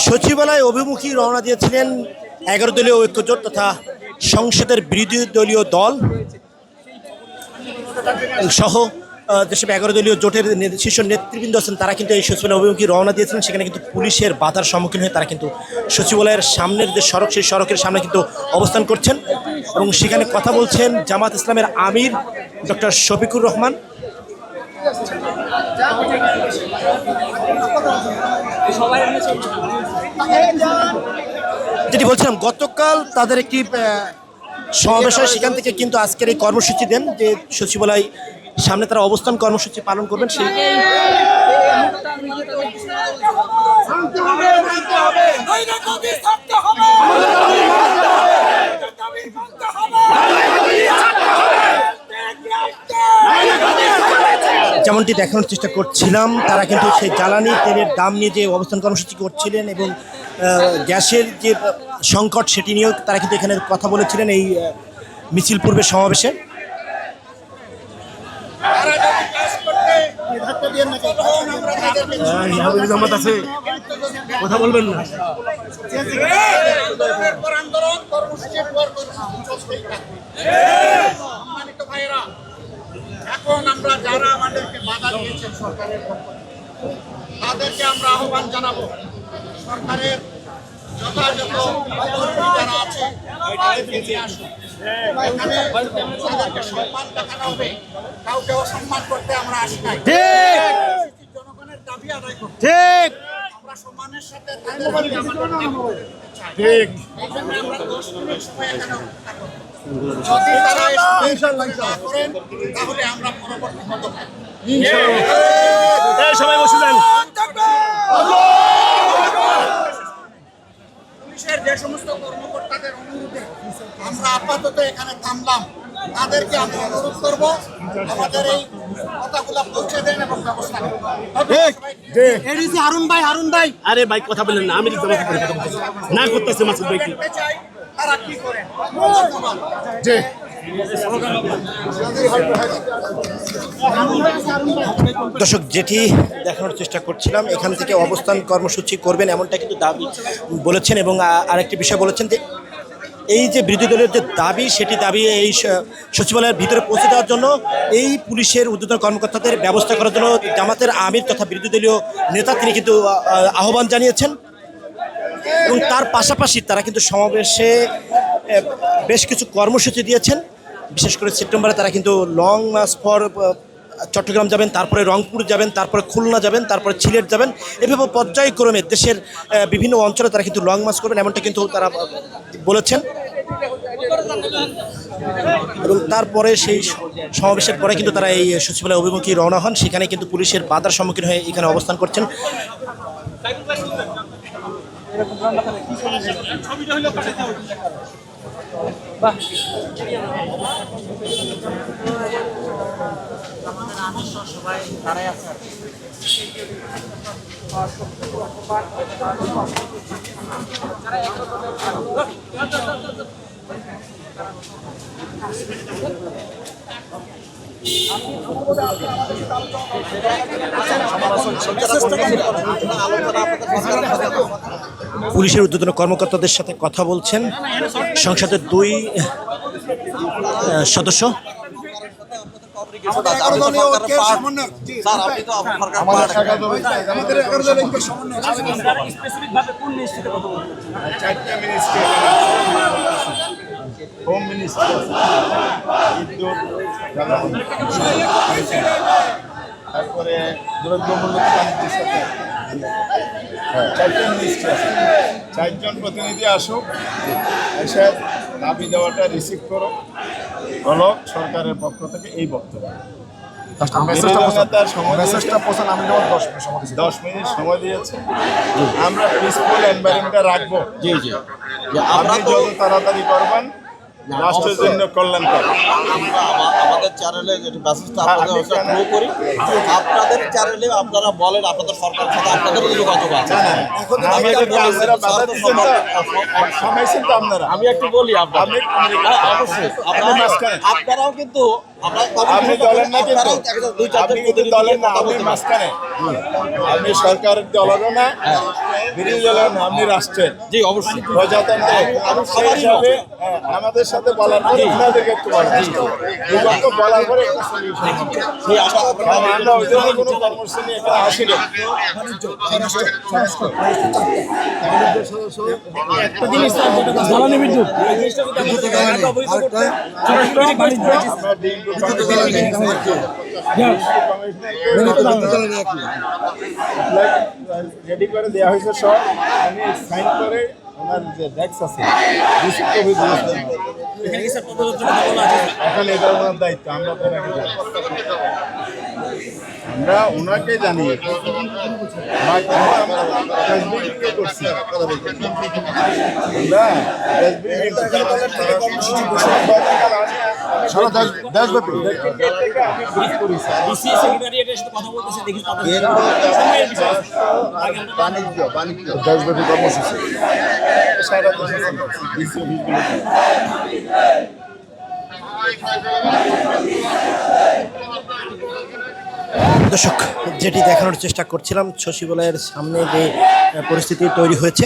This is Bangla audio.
সচিবালয় অভিমুখী রওনা দিয়েছিলেন 11 দলীয় ঐক্যজোট তথা সংসদের বিরোধী দলীয় দল সহ যেসব 11 দলীয় জোটের শীর্ষ নেতৃবৃন্দ আছেন তারা কিন্তু এই সচিবালয় অভিমুখী রওনা দিয়েছিলেন। সেখানে কিন্তু পুলিশের বাধার সম্মুখীন হয়ে তারা কিন্তু সচিবালয়ের সামনের যে সড়ক সেই সড়কের সামনে কিন্তু অবস্থান করছেন এবং সেখানে কথা বলছেন জামাত ইসলামের আমির ডক্টর শফিকুর রহমান। যেটি বলছিলাম, গতকাল তাদের একটি সমাবেশ হয়, সেখান থেকে কিন্তু আজকের এই কর্মসূচি দেন যে সচিবালয় সামনে তারা অবস্থান কর্মসূচি পালন করবেন। সেই যেমনটি দেখানোর চেষ্টা করছিলাম, তারা কিন্তু সেই জ্বালানি তেলের দাম নিয়ে যে অবস্থান কর্মসূচি করছিলেন এবং গ্যাসের যে সংকট সেটি নিয়েও তারা কিন্তু এখানে কথা বলেছিলেন এই মিছিল পূর্বের সমাবেশে। কথা বলবেন না। এখন আমরা যারা আমাদেরকে বাধা দিয়েছেন সরকারের পক্ষ থেকে তাদেরকে আমরা আহ্বান জানাবো, সরকারের যথাযথ যারা আছে তাদেরকে সম্মান দেখানো হবে। কাউকে অসম্মান করতে আমরা আসি নাই, জনগণের দাবি আদায় করতে আমরা সম্মানের সাথে আমরা 10 মিনিট সময় এখানে অপেক্ষা করব। যদি তারা করেন তাহলে আমরা পরবর্তী পদক্ষেপ সবাই বসে যান। পুলিশের যে সমস্ত কর্মকর্তাদের অনুরোধে আমরা আপাতত এখানে থামলাম, তাদেরকে আমরা অনুরোধ করব আমাদের এই কথাগুলো পৌঁছে দেন এবং ব্যবস্থা হারুন ভাই আরে ভাই কথা বলেন না, আমি না করতেছে মাসুদ ভাই কি চাই তারা কি করেন। দর্শক, যেটি দেখানোর চেষ্টা করছিলাম, এখান থেকে অবস্থান কর্মসূচি করবেন এমনটা কিন্তু দাবি বলেছেন এবং আরেকটি বিষয় বলেছেন যে এই যে বিরোধী দলের যে দাবি সেটি দাবি এই সচিবালয়ের ভিতরে পৌঁছে দেওয়ার জন্য এই পুলিশের ঊর্ধ্বতন কর্মকর্তাদের ব্যবস্থা করার জন্য জামাতের আমির তথা বিরোধী দলীয় নেতা তিনি কিন্তু আহ্বান জানিয়েছেন এবং তার পাশাপাশি তারা কিন্তু সমাবেশে বেশ কিছু কর্মসূচি দিয়েছেন। বিশেষ করে সেপ্টেম্বরে তারা কিন্তু লং মার্চ ফর চট্টগ্রাম যাবেন, তারপরে রংপুর যাবেন, তারপরে খুলনা যাবেন, তারপরে সিলেট যাবেন, এভাবে পর্যায়ক্রমে দেশের বিভিন্ন অঞ্চলে তারা কিন্তু লং মার্চ করবেন এমনটা কিন্তু তারা বলেছেন। এবং তারপরে সেই সমাবেশের পরে কিন্তু তারা এই সচিবালয় অভিমুখী রওনা হন। সেখানে কিন্তু পুলিশের বাধার সম্মুখীন হয়ে এখানে অবস্থান করছেন। পুলিশের ঊর্ধ্বতন কর্মকর্তাদের সাথে কথা বলছেন সংসদের 2 সদস্য। হোম মিনিস্ট্রি, তারপরে দ্রব্যমূল্য বাণিজ্যের সাথে 4টা মিনিস্ট্রি আছে। 4 জন প্রতিনিধি আসুক, এসে দাবি দেওয়াটা রিসিভ করো হলো সরকারের পক্ষ থেকে এই বক্তব্য। 10 মিনিট সময় দিয়েছে। আমরা পিসফুল এনভায়রনমেন্টে রাখবো। আপনি যত তাড়াতাড়ি করবেন রাষ্ট্রের জন্য কল্যাণকর। আমাদের চ্যানেলে যেটি মেসেজটা আপনাদের প্রো করি, আপনাদের চ্যানেলে আপনারা বলেন আপনাদের সরকারের সাথে আপনাদের যোগাযোগ আছে। আমি একটু বলি আপনারাও কিন্তু আপনি দলেন না, কিন্তু আপনি কিন্তু দলেন না, আপনি মাঝখানে, আপনি সরকারের দলেরও না, বেরিয়ে গেলেন আপনি রাষ্ট্রের জি অবশ্যই প্রজাতন্ত্র সেই হিসাবে আমাদের সাথে বলার পরে আপনাদেরকে একটু বলা বিগত বলার পরে একটা solution হবে। সেই আশা আমরা ওই ধরনের কোনো কর্মসূচি নিয়ে এখানে আসি না। আমরা ডিএমপি রেডি করে দেওয়া হয়েছে সব, আমি সাইন করে ওনার যে ডেস্ক আছে রিসিপ্ট কপি এখন এটা ওনার দায়িত্ব, আমরা তো ওনাকে জানি। আমরা ওনাকে জানিয়ে আমরা ফেসবুকে করছি সারা দেশব্যাপী দেশব্যাপী কর্মসূচি সারা দেশে দর্শক, যেটি দেখানোর চেষ্টা করছিলাম সচিবালয়ের সামনে যে পরিস্থিতি তৈরি হয়েছে